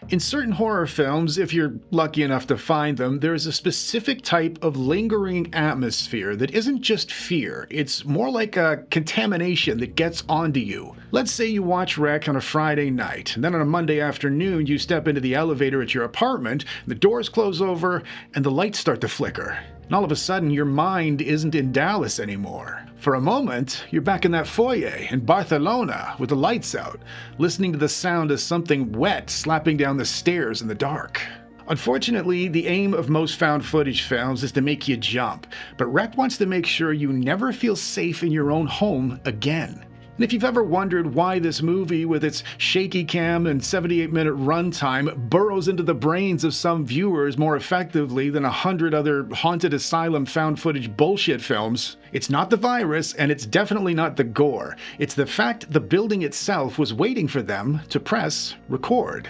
In certain horror films, if you're lucky enough to find them, there is a specific type of lingering atmosphere that isn't just fear, it's more like a contamination that gets onto you. Let's say you watch Rec on a Friday night, and then on a Monday afternoon you step into the elevator at your apartment, the doors close over, and the lights start to flicker. And all of a sudden, your mind isn't in Dallas anymore. For a moment, you're back in that foyer in Barcelona with the lights out, listening to the sound of something wet slapping down the stairs in the dark. Unfortunately, the aim of most found footage films is to make you jump, but Rec wants to make sure you never feel safe in your own home again. And if you've ever wondered why this movie, with its shaky cam and 78-minute runtime, burrows into the brains of some viewers more effectively than 100 other haunted asylum found footage bullshit films, it's not the virus and it's definitely not the gore. It's the fact the building itself was waiting for them to press record.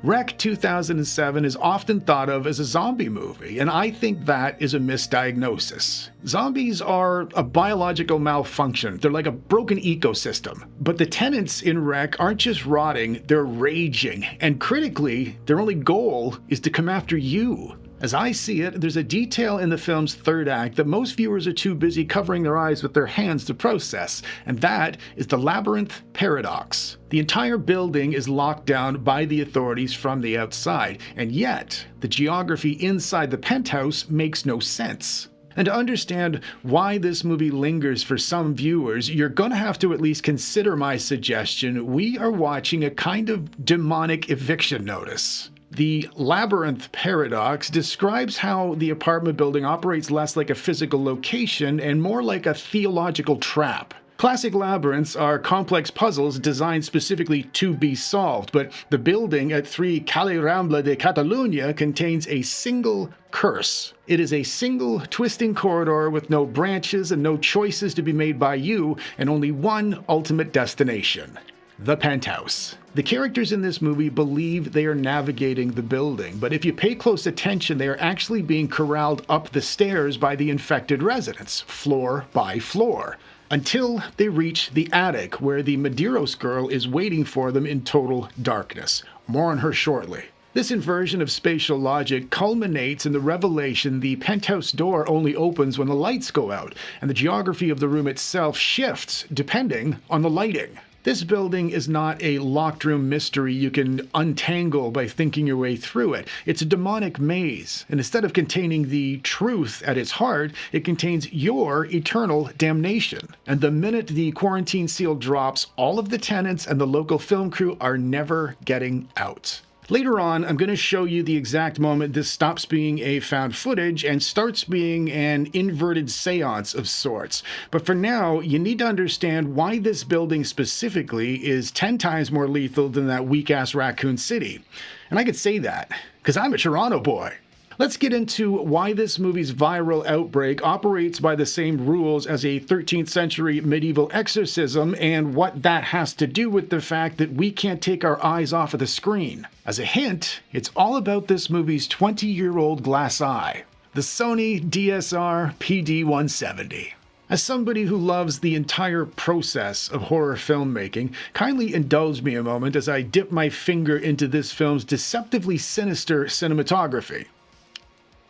Rec 2007 is often thought of as a zombie movie, and I think that is a misdiagnosis. Zombies are a biological malfunction. They're like a broken ecosystem. But the tenants in Rec aren't just rotting, they're raging. And critically, their only goal is to come after you. As I see it, there's a detail in the film's third act that most viewers are too busy covering their eyes with their hands to process, and that is the labyrinth paradox. The entire building is locked down by the authorities from the outside, and yet the geography inside the penthouse makes no sense. And to understand why this movie lingers for some viewers, you're gonna have to at least consider my suggestion. We are watching a kind of demonic eviction notice. The labyrinth paradox describes how the apartment building operates less like a physical location and more like a theological trap. Classic labyrinths are complex puzzles designed specifically to be solved, but the building at 3 Calle Rambla de Catalunya contains a single curse. It is a single twisting corridor with no branches and no choices to be made by you, and only one ultimate destination: the penthouse. The characters in this movie believe they are navigating the building, but if you pay close attention, they are actually being corralled up the stairs by the infected residents, floor by floor, until they reach the attic, where the Medeiros girl is waiting for them in total darkness. More on her shortly. This inversion of spatial logic culminates in the revelation the penthouse door only opens when the lights go out, and the geography of the room itself shifts depending on the lighting. This building is not a locked room mystery you can untangle by thinking your way through it. It's a demonic maze, and instead of containing the truth at its heart, it contains your eternal damnation. And the minute the quarantine seal drops, all of the tenants and the local film crew are never getting out. Later on, I'm going to show you the exact moment this stops being a found footage and starts being an inverted seance of sorts. But for now, you need to understand why this building specifically is 10 times more lethal than that weak-ass Raccoon City. And I could say that, because I'm a Toronto boy. Let's get into why this movie's viral outbreak operates by the same rules as a 13th century medieval exorcism, and what that has to do with the fact that we can't take our eyes off of the screen. As a hint, it's all about this movie's 20-year-old glass eye, the Sony DSR PD-170. As somebody who loves the entire process of horror filmmaking, kindly indulge me a moment as I dip my finger into this film's deceptively sinister cinematography.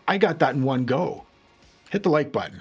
I got that in one go. Hit the like button.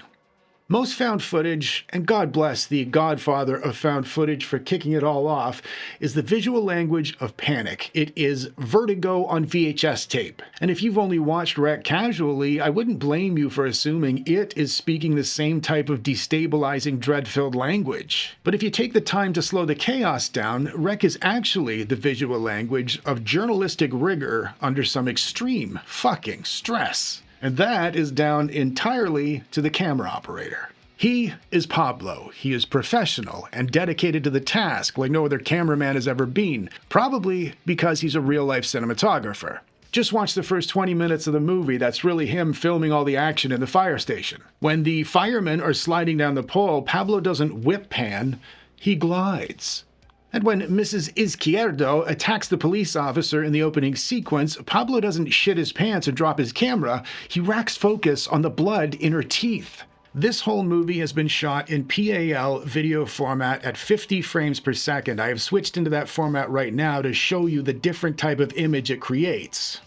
Most found footage, and God bless the godfather of found footage for kicking it all off, is the visual language of panic. It is Vertigo on VHS tape. And if you've only watched Rec casually, I wouldn't blame you for assuming it is speaking the same type of destabilizing, dread-filled language. But if you take the time to slow the chaos down, Rec is actually the visual language of journalistic rigor under some extreme fucking stress. And that is down entirely to the camera operator. He is Pablo. He is professional and dedicated to the task like no other cameraman has ever been, probably because he's a real-life cinematographer. Just watch the first 20 minutes of the movie. That's really him filming all the action in the fire station. When the firemen are sliding down the pole, Pablo doesn't whip pan, he glides. And when Mrs. Izquierdo attacks the police officer in the opening sequence, Pablo doesn't shit his pants and drop his camera, he racks focus on the blood in her teeth. This whole movie has been shot in PAL video format at 50 frames per second. I have switched into that format right now to show you the different type of image it creates.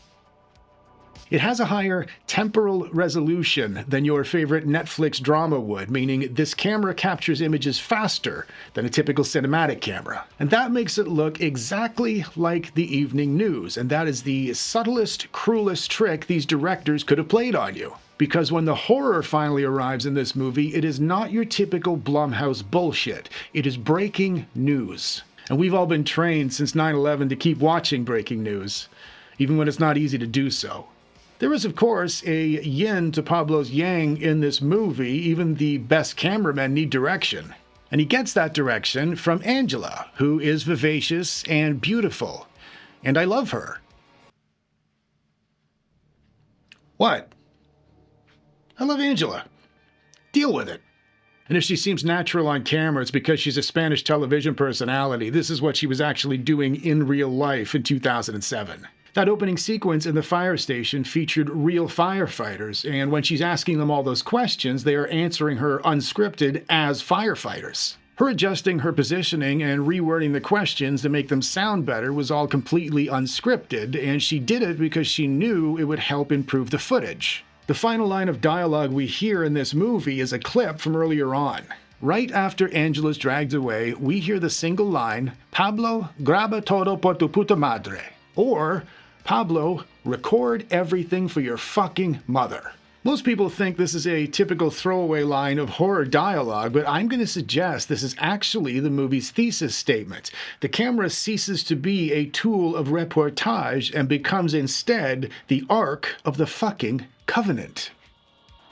It has a higher temporal resolution than your favorite Netflix drama would, meaning this camera captures images faster than a typical cinematic camera. And that makes it look exactly like the evening news, and that is the subtlest, cruelest trick these directors could have played on you. Because when the horror finally arrives in this movie, it is not your typical Blumhouse bullshit. It is breaking news. And we've all been trained since 9/11 to keep watching breaking news, even when it's not easy to do so. There is, of course, a yin to Pablo's yang in this movie. Even the best cameramen need direction. And he gets that direction from Angela, who is vivacious and beautiful. And I love her. What? I love Angela. Deal with it. And if she seems natural on camera, it's because she's a Spanish television personality. This is what she was actually doing in real life in 2007. That opening sequence in the fire station featured real firefighters, and when she's asking them all those questions, they are answering her unscripted as firefighters. Her adjusting her positioning and rewording the questions to make them sound better was all completely unscripted, and she did it because she knew it would help improve the footage. The final line of dialogue we hear in this movie is a clip from earlier on. Right after Angela's dragged away, we hear the single line, "Pablo, graba todo por tu puta madre," or "Pablo, record everything for your fucking mother." Most people think this is a typical throwaway line of horror dialogue, but I'm going to suggest this is actually the movie's thesis statement. The camera ceases to be a tool of reportage and becomes instead the Ark of the fucking Covenant.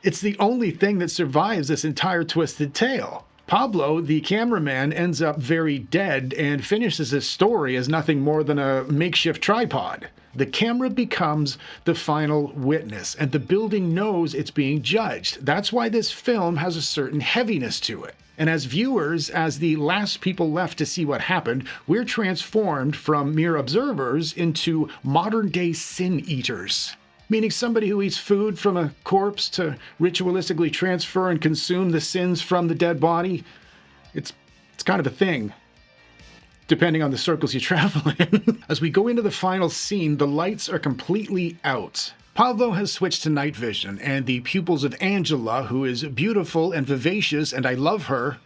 It's the only thing that survives this entire twisted tale. Pablo, the cameraman, ends up very dead and finishes his story as nothing more than a makeshift tripod. The camera becomes the final witness, and the building knows it's being judged. That's why this film has a certain heaviness to it. And as viewers, as the last people left to see what happened, we're transformed from mere observers into modern-day sin eaters. Meaning somebody who eats food from a corpse to ritualistically transfer and consume the sins from the dead body. It's kind of a thing, depending on the circles you travel in. As we go into the final scene, the lights are completely out. Pablo has switched to night vision, and the pupils of Angela, who is beautiful and vivacious, and I love her.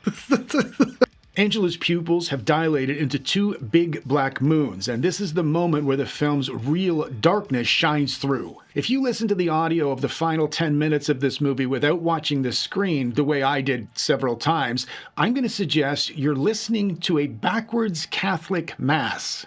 Angela's pupils have dilated into two big black moons, and this is the moment where the film's real darkness shines through. If you listen to the audio of the final 10 minutes of this movie without watching the screen the way I did several times, I'm going to suggest you're listening to a backwards Catholic Mass.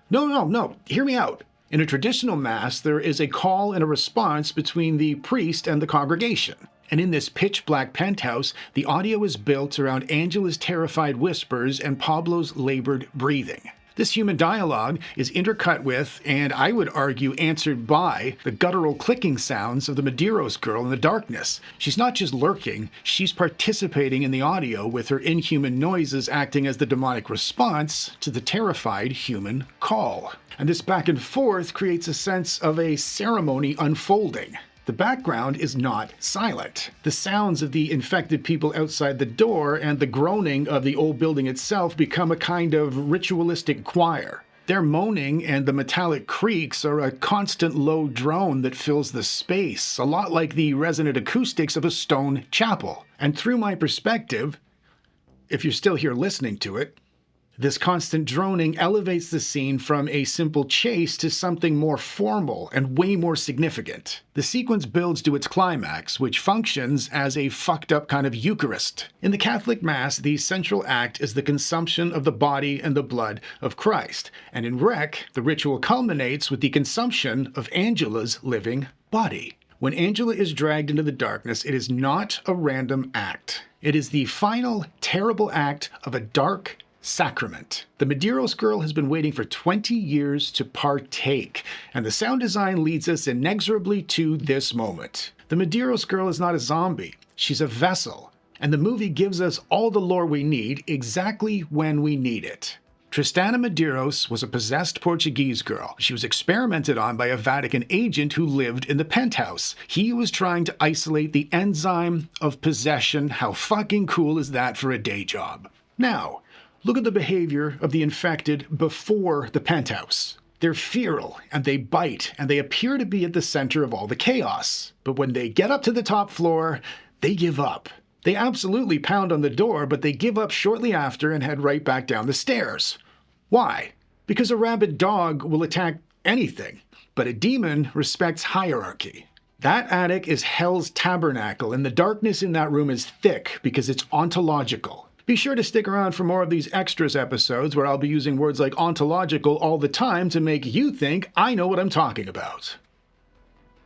No, hear me out. In a traditional Mass, there is a call and a response between the priest and the congregation. And in this pitch-black penthouse, the audio is built around Angela's terrified whispers and Pablo's labored breathing. This human dialogue is intercut with, and I would argue answered by, the guttural clicking sounds of the Medeiros girl in the darkness. She's not just lurking, she's participating in the audio with her inhuman noises acting as the demonic response to the terrified human call. And this back and forth creates a sense of a ceremony unfolding. The background is not silent. The sounds of the infected people outside the door and the groaning of the old building itself become a kind of ritualistic choir. Their moaning and the metallic creaks are a constant low drone that fills the space, a lot like the resonant acoustics of a stone chapel. And through my perspective, if you're still here listening to it, this constant droning elevates the scene from a simple chase to something more formal and way more significant. The sequence builds to its climax, which functions as a fucked up kind of Eucharist. In the Catholic Mass, the central act is the consumption of the body and the blood of Christ. And in Rec, the ritual culminates with the consumption of Angela's living body. When Angela is dragged into the darkness, it is not a random act. It is the final, terrible act of a dark sacrament. The Medeiros girl has been waiting for 20 years to partake, and the sound design leads us inexorably to this moment. The Medeiros girl is not a zombie, she's a vessel, and the movie gives us all the lore we need exactly when we need it. Tristana Medeiros was a possessed Portuguese girl. She was experimented on by a Vatican agent who lived in the penthouse. He was trying to isolate the enzyme of possession. How fucking cool is that for a day job? Now, look at the behavior of the infected before the penthouse. They're feral, and they bite, and they appear to be at the center of all the chaos. But when they get up to the top floor, they give up. They absolutely pound on the door, but they give up shortly after and head right back down the stairs. Why? Because a rabid dog will attack anything, but a demon respects hierarchy. That attic is Hell's tabernacle, and the darkness in that room is thick because it's ontological. Be sure to stick around for more of these extras episodes where I'll be using words like ontological all the time to make you think I know what I'm talking about.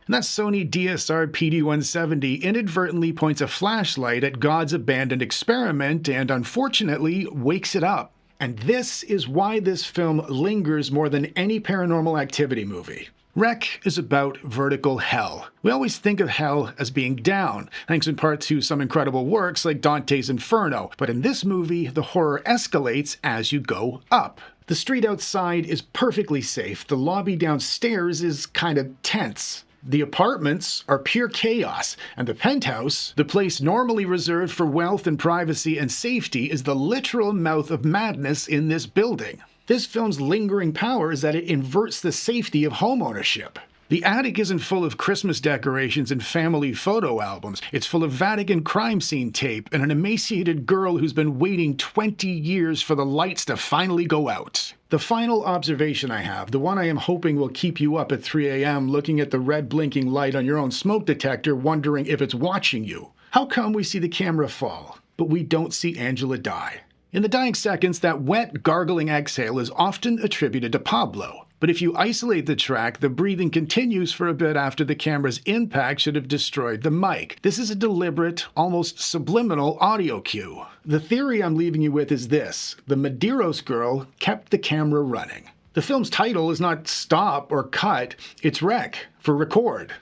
And that Sony DSR PD-170 inadvertently points a flashlight at God's abandoned experiment and unfortunately wakes it up. And this is why this film lingers more than any Paranormal Activity movie. Rec is about vertical hell. We always think of hell as being down, thanks in part to some incredible works like Dante's Inferno, but in this movie, the horror escalates as you go up. The street outside is perfectly safe, the lobby downstairs is kind of tense. The apartments are pure chaos, and the penthouse, the place normally reserved for wealth and privacy and safety, is the literal mouth of madness in this building. This film's lingering power is that it inverts the safety of homeownership. The attic isn't full of Christmas decorations and family photo albums. It's full of Vatican crime scene tape and an emaciated girl who's been waiting 20 years for the lights to finally go out. The final observation I have, the one I am hoping will keep you up at 3 a.m. looking at the red blinking light on your own smoke detector wondering if it's watching you. How come we see the camera fall, but we don't see Angela die? In the dying seconds, that wet, gargling exhale is often attributed to Pablo. But if you isolate the track, the breathing continues for a bit after the camera's impact should have destroyed the mic. This is a deliberate, almost subliminal audio cue. The theory I'm leaving you with is this: the Medeiros girl kept the camera running. The film's title is not stop or cut, it's rec, for record.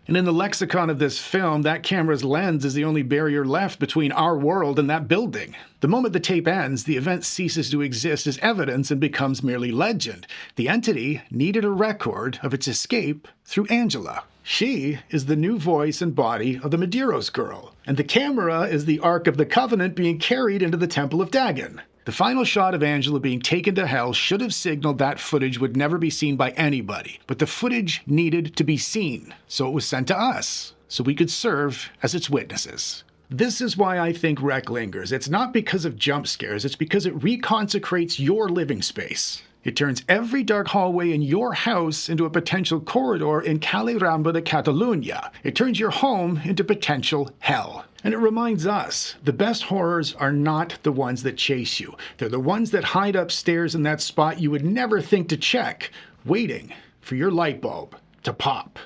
And in the lexicon of this film, that camera's lens is the only barrier left between our world and that building. The moment the tape ends, the event ceases to exist as evidence and becomes merely legend. The entity needed a record of its escape through Angela. She is the new voice and body of the Medeiros girl, and the camera is the Ark of the Covenant being carried into the Temple of Dagon. The final shot of Angela being taken to hell should have signaled that footage would never be seen by anybody, but the footage needed to be seen, so it was sent to us, so we could serve as its witnesses. This is why I think Rec lingers. It's not because of jump scares, it's because it reconsecrates your living space. It turns every dark hallway in your house into a potential corridor in Calle Ramba de Catalunya. It turns your home into potential hell. And it reminds us, the best horrors are not the ones that chase you. They're the ones that hide upstairs in that spot you would never think to check, waiting for your light bulb to pop.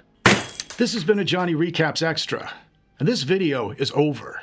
This has been a Jonny Recaps Extra, and this video is over.